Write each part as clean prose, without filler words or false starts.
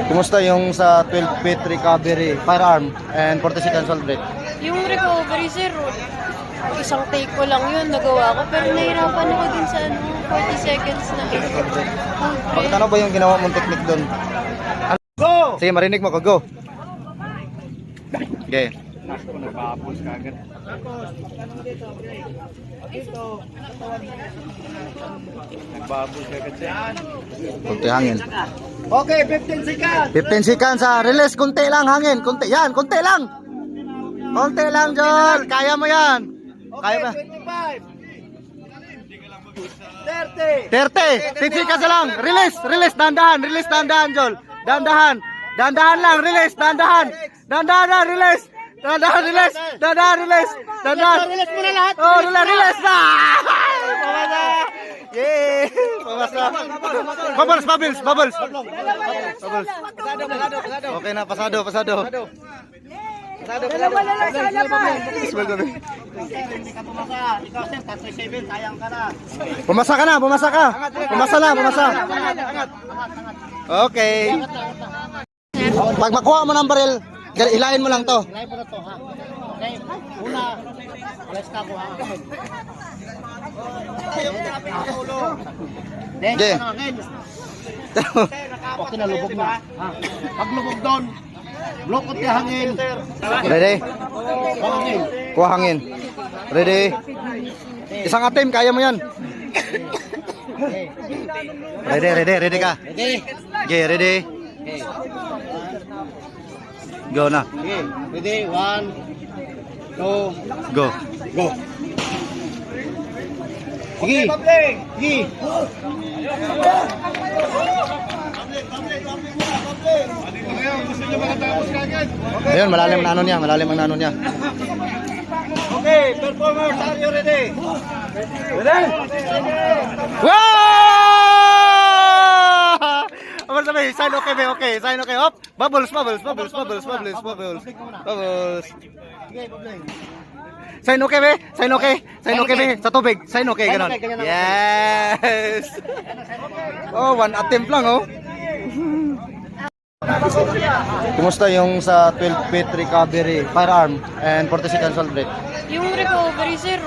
Kumusta yung sa 12 feet recovery, firearm, and 40 seconds hold break? Yung recovery, sir, isang take ko lang yun, nagawa ko. Pero nahirapan ako din sa 40 seconds na hold break. Bakit ano ba yung ginawa mong technique doon? Go! Sige, marinig mo ko. Go! Okay. Nababos ka agad. Nagbabos ka agad siya. Kunti hangin. Okay, 15 seconds. 15 seconds ha. Release. Kunti lang hangin. Kunti. Yan. Kunti lang. Kunti lang, Joel. Kaya mo yan. Kaya ba? 25. 30. 30. 10 seconds lang. Release. Release. Dandahan. Release. Dandahan, Joel. Dandahan. Dandahan lang. Release. Dandahan. Dandahan lang. Release. Dandahan. Release. Dandahan. Release. Dandahan. Release mo na lahat. Oh, release na. Pamasa. Yay. Pamasa. Bubbles. Bubbles. Bubbles. Bubbles. Okay na. Pasado. Pasado. Pumasa ka na, pumasa ka. Pumasa na, pumasa. Okay. Pag makuha mo ng baril, hilahin mo lang to. Hilahin mo na to, ha? Okay. Una, alas ka ko, ha? Okay. Okay na, lubog na. Pag lubog doon, blokot ka hangin. Ready? Hangin. Kuha hangin. Ready? Isang attempt, kaya mo yan. Ready, ready, ready ka. Ready? Okay, ready? Okay. Go na. Okay. Ready? 1, 2, Go. go. Sige. Sige. Ayun, malalim na ano niya, malalim ang nano niya. Okay, performers, are you ready? Ready? Wow! Apa sabi? Sign okay, be, okay. Sign okay. Hop. Bubbles, bubbles, bubbles, bubbles, bubbles, bubbles. Bubbles. Sige, Bobleng. Sign okay, be. Sign okay. Sign okay, be. Sa tubig. Sign okay, Sign ganon. okay, ganyan, okay. Yes. Oh, one attempt lang, oh. Kumusta yung sa 12 feet recovery, firearm, and 40 seconds hold break? Yung recovery, sir,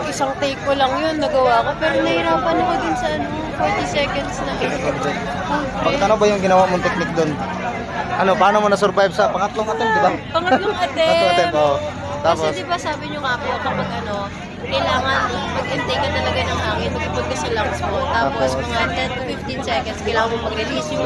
isang take ko lang yun, nagawa ko. Pero nahirapan ako din sa 40 seconds na hold break. Bakit ano ba yung ginawa mong technique doon? Ano, paano mo na-survive sa pangatlong attempt, di ba? Pangatlong Pangatlong attempt, oh. Tapos, Kasi di ba sabi nyo nga po kapag kailangan mag-intake ka talaga ng hangin, mag-ipod ka sa lungs mo. Tapos mga 10 to 15 seconds, kailangan mo mag-release yung